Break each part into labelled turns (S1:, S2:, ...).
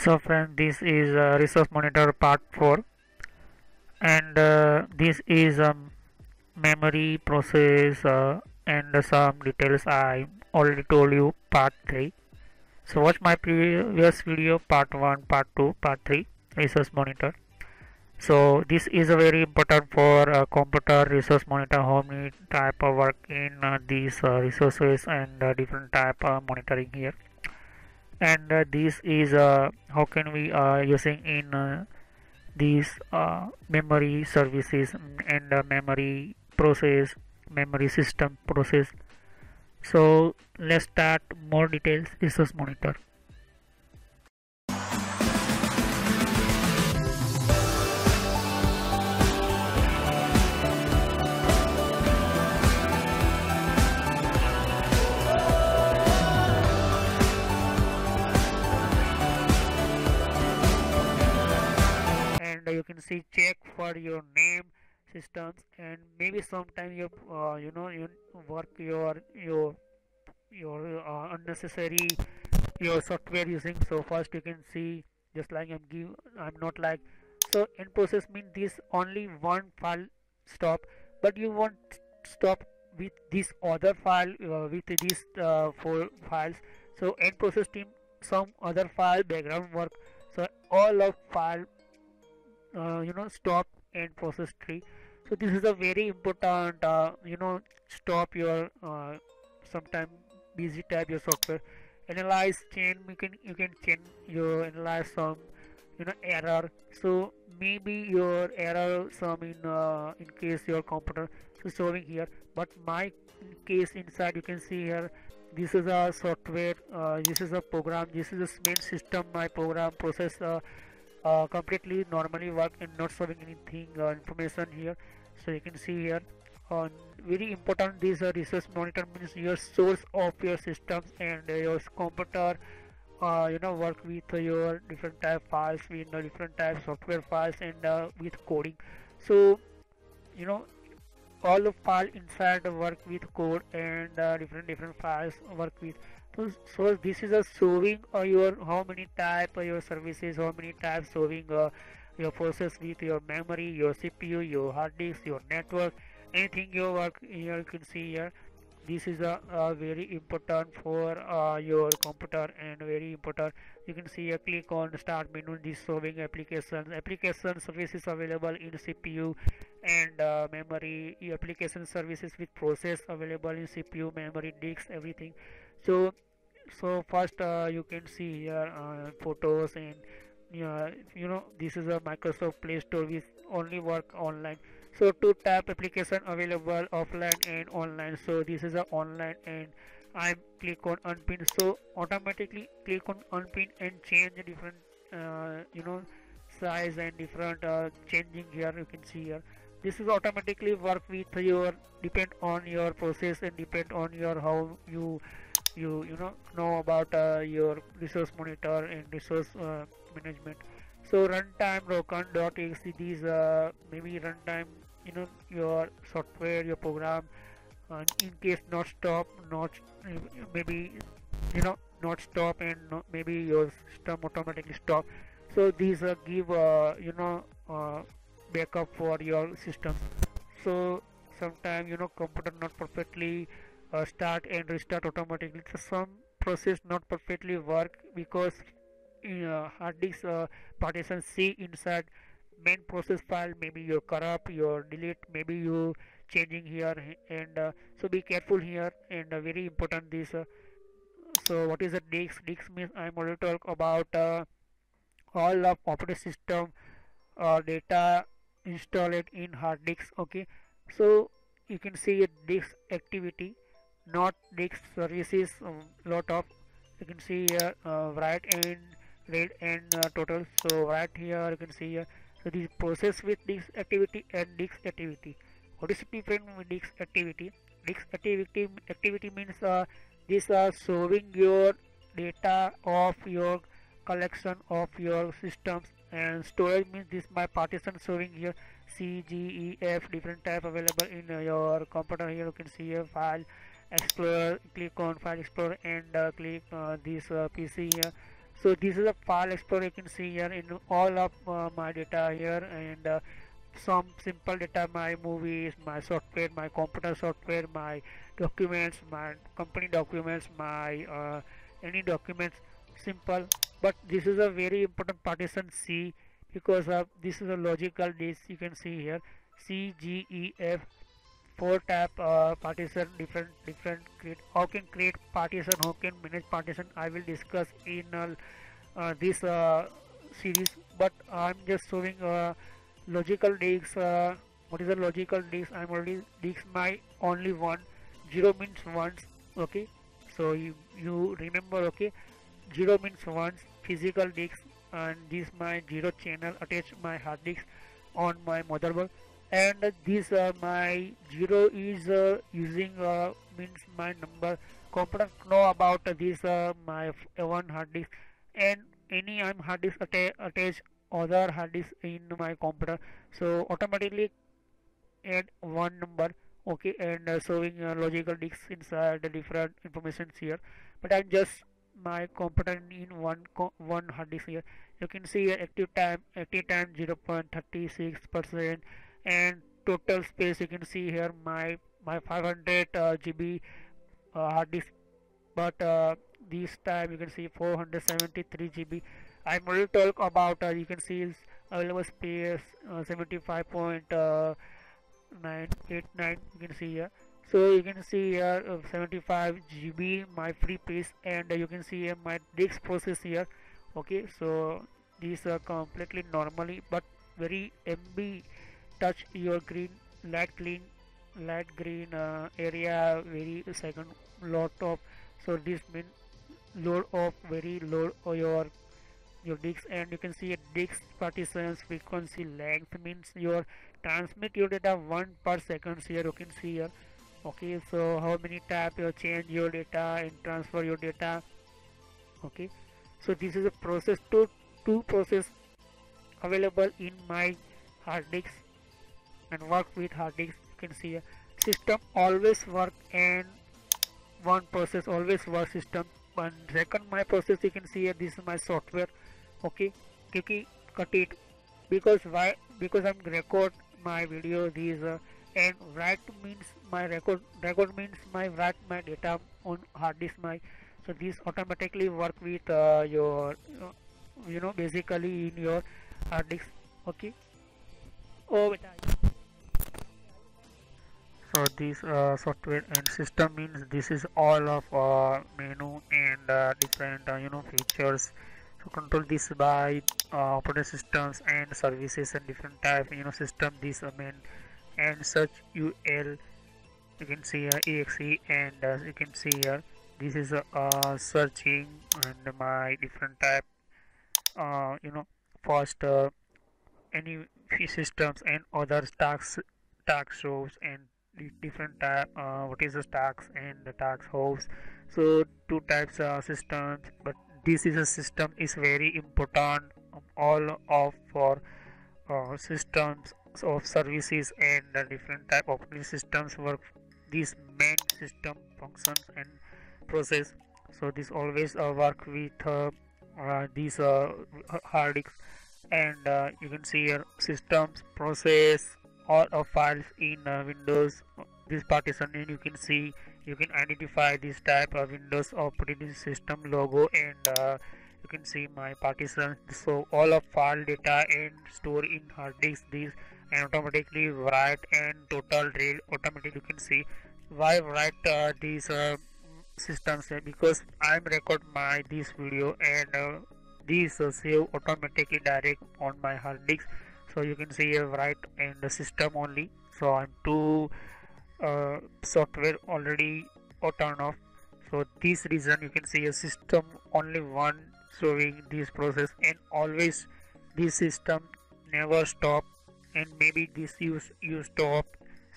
S1: So friends, this is resource monitor part 4, and this is memory process and some details I already told you part 3. So watch my previous video part 1, part 2, part 3 resource monitor. So this is a very important for computer resource monitor how many type of work in these resources and different type of monitoring here. And this is how can we using in these memory services and memory process, memory system process. So let's start more details resource monitor. And you can see check for your name systems, and maybe sometime you work your unnecessary your software using. So first you can see, just like I'm not like, so end process means this only one file stop, but you want stop with this other file with these four files. So end process team some other file background work, so all of file stop and process tree. So this is a very important stop your sometime busy type your software. Analyze chain, you can chain your analyze some error. So maybe your error some in case your computer is showing here, but my case inside you can see here, this is a software, this is a program, this is a main system, my program process completely normally work and not showing anything information here. So you can see here on very important, this resource monitor means your source of your systems and your computer work with your different type files, with different type software files, and with coding. So you know all the file inside work with code, and different files work with. So this is a showing your how many type your services, how many types showing your process with your memory, your CPU, your hard disk, your network, anything your work here. You can see here, this is a very important for your computer, and very important. You can see a click on start menu, this showing application services available in CPU and memory, application services with process available in CPU, memory, disks, everything. So first you can see here photos, and this is a Microsoft Play Store which only work online. So two type application available, offline and online. So this is a online, and I click on unpin, so automatically click on unpin and change a different size and different changing here. You can see here, this is automatically work with your, depend on your process and depend on your how you know about your resource monitor and resource management. So runtime rokan.exe, these maybe runtime, your software, your program, in case not stop, not maybe not stop, and maybe your system automatically stop. So these give backup for your system. So sometime computer not perfectly start and restart automatically. So some process not perfectly work because hard disk partition C inside main process file, maybe you corrupt, your delete, maybe you changing here, and so be careful here. And very important this so what is a disk means I'm already talk about all of operating system data installed in hard disk. Okay, so you can see a disk activity, not disk services, lot of, you can see here write and read and total. So right here you can see here, so this process with disk activity and disk activity. What is different with disk activity? Disk activity means this showing your data of your collection of your systems, and storage means this my partition showing here C, G, E, F, different type available in your computer. Here you can see a file explorer, click on file explorer, and click this PC here. So this is a file explorer. You can see here in all of my data here, and some simple data, my movies, my software, my computer software, my documents, my company documents, my any documents, simple. But this is a very important partition C, because this is a logical disk. You can see here C, G, E, F, 4 tab partition, different create, how can create partition, how can manage partition, I will discuss in this series. But I'm just showing logical disk. What is a logical disk? I'm already disk my only one. Zero means once. Okay, so you remember. Okay, zero means once, physical disk, and this my zero channel attach my hard disk on my motherboard. And this my zero is using means my number. Computer know about this my one hard disk, and any I'm hard disk attach other hard disk in my computer, so automatically add one number. Okay, and showing logical disks inside the different informations here. But I'm just my computer in one hard disk here. You can see active time 0.36%, and total space you can see here my 500 GB hard disk. But this time you can see 473 GB. I'm already talk about you can see is available space 75.989. You can see here. So you can see here 75 GB my free space, and you can see here my disk process here. Okay, so these are completely normally, but very MB touch your green light green area very second lot of. So this means load of very load of your disk. And you can see a disk partitions frequency length means your transmit your data 1 per second here. You can see here. Okay, so how many tap you change your data and transfer your data. Okay, so this is a process, two process available in my hard disk, and work with hard disk. You can see here system always work, and one process always work system. And second my process, you can see here this is my software. Okay, quickly cut it, because why, because I'm record my video these and write means my record means my write my data on hard disk my. So this automatically work with your basically in your hard disk. Okay, oh beta. So this software and system means this is all of menu and different features. So control this by operating systems and services and different type system. This main and search UL. You can see exe, and you can see here this is searching and my different type first any systems and other tax shows, and the different type what is the tax and the tax house. So two types of systems, but this is a system is very important all of for systems of services, and the different type of operating systems work these main system functions and process. So this always work with these hard disk. And you can see here systems process all of files in Windows this partition, and you can see you can identify this type of Windows operating system logo, and you can see my partition. So all of file data and store in hard disk this, and automatically write and total read automatically. You can see why write these systems because I'm record my this video, and these save automatically direct on my hard disk. So you can see here write and the system only. So I'm two software already turn off. So this reason you can see a system only one showing this process, and always this system never stop, and maybe this you stop,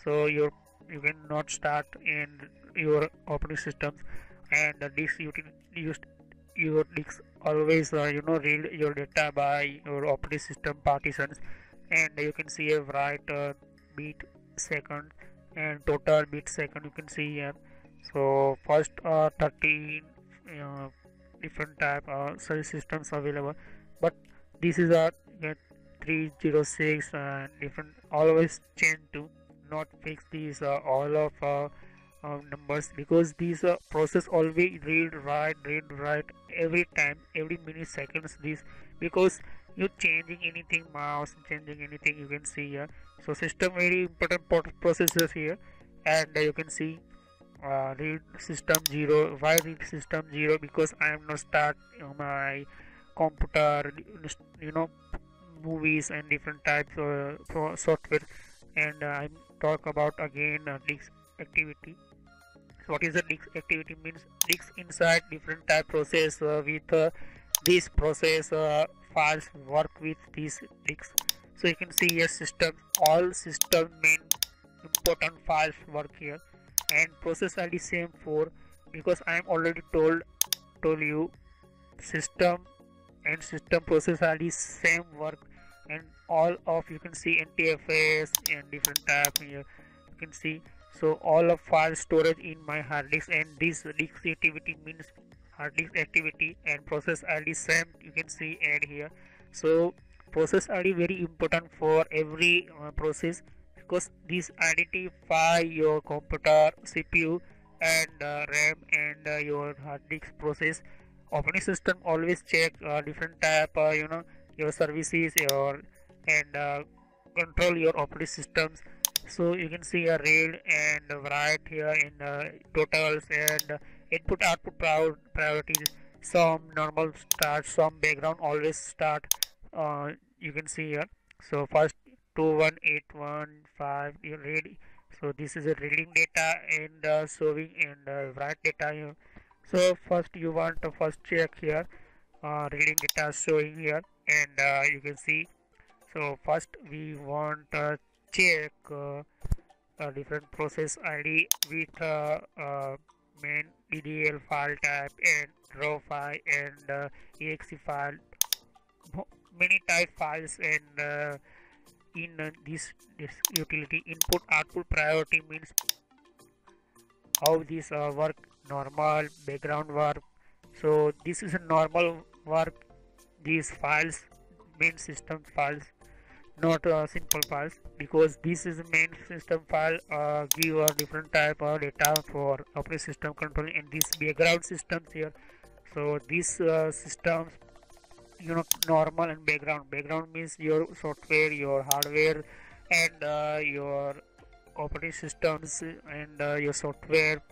S1: so you cannot start in your operating systems. And this you can use your disk always read your data by your operating system partitions. And you can see a write bit second and total bit second you can see here. So first 13 different type service systems available, but this is a 306 and different, always change to not fix these all of numbers, because these process always read write every time, every milliseconds this, because you changing anything, mouse changing anything, you can see here. So system very important processes here. And you can see read system 0. Why read system 0? Because I am not start my computer, you know, movies and different types of software. And I talk about again disk activity. So what is the disk activity? Means disk inside different type process with this process files work with these disks. So you can see here system, all system main important files work here. And process ID same for, because I am already told you system and system process ID same work. And all of, you can see NTFS and different type here, you can see. So all of file storage in my hard disk, and this disk activity means hard disk activity, and process ID same, you can see add here. So process ID very important for every process, because this identify your computer CPU and RAM and your hard disk process. Operating system always check different type you know, your services, your and control your operating systems. So you can see a read and write here in totals and input output priorities. Some normal start, some background always start, you can see here. So first 21815 you read. So this is a reading data and showing and write data here. So first you want to first check here reading data showing here, and you can see. So first we want check different process ID with main DDL file type and raw file and exe file, many type files. And in this utility input output priority means how this work, normal, background work. So this is a normal work, these files main system files, not simple files, because this is main system file give a different type of data for operating system control in these background systems here. So these systems, you know, normal and background means your software, your hardware, and your operating systems and your software,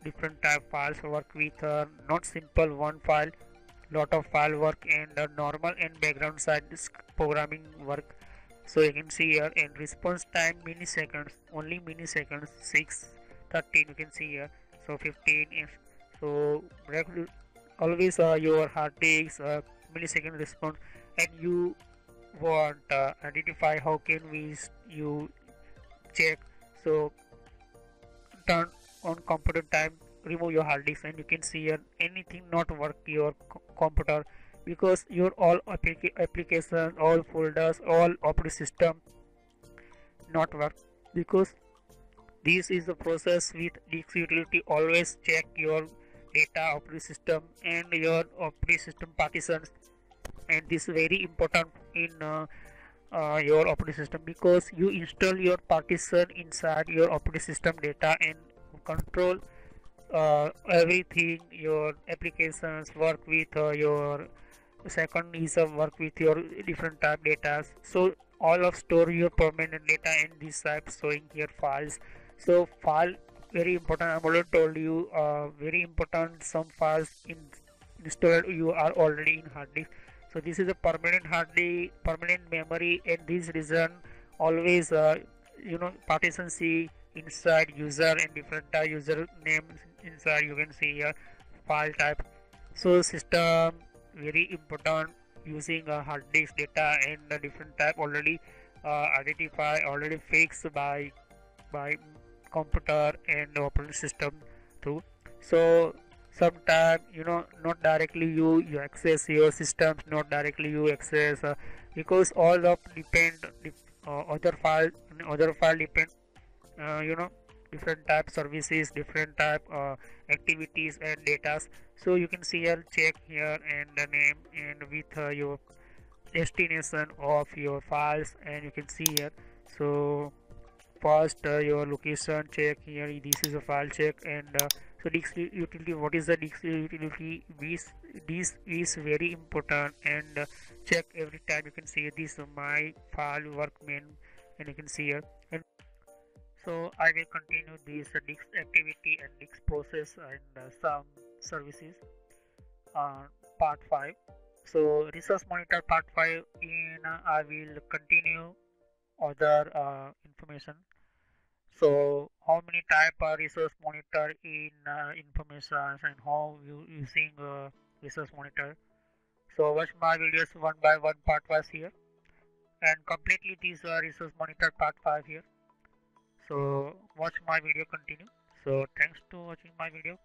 S1: different type files work with not simple one file, lot of file work, and normal and background side programming work. So you can see here, and response time milliseconds, only milliseconds, 6:13 you can see here. So 15 if so always your hard disk millisecond response. And you want identify how can we you check. So turn on computer time, remove your hard disk, and you can see here anything not work your computer, because your all applications, all folders, all operating system not work, because this is the process with disk utility always check your data operating system and your operating system partitions. And this is very important in your operating system, because you install your partition inside your operating system data and control everything, your applications work with your second is work with your different type data. So all of store your permanent data in this type showing here files. So file very important, I already told you very important, some files in installed you are already in hard disk. So this is a permanent hard disk, permanent memory, and this reason always you know, partition C inside user and different type user names inside, you can see here file type. So system very important, using a hard disk data and a different type already identify, already fixed by computer and operating system too. So sometimes, you know, not directly you access your systems, not directly you access because all of depend other file depend you know, different type services, different type activities and data. So you can see here, check here and the name and with your destination of your files, and you can see here. So first your location check here, this is a file check, and so disk utility, what is the disk utility? This is very important, and check every time. You can see this my file workman, and you can see here. And so I will continue this disk activity and disk process and some services on part 5. So resource monitor part 5 in I will continue other information. So how many type of resource monitor in information, and how you using resource monitor. So watch my videos one by one part was here, and completely this resource monitor part 5 here. So watch my video continue. So thanks to watching my video.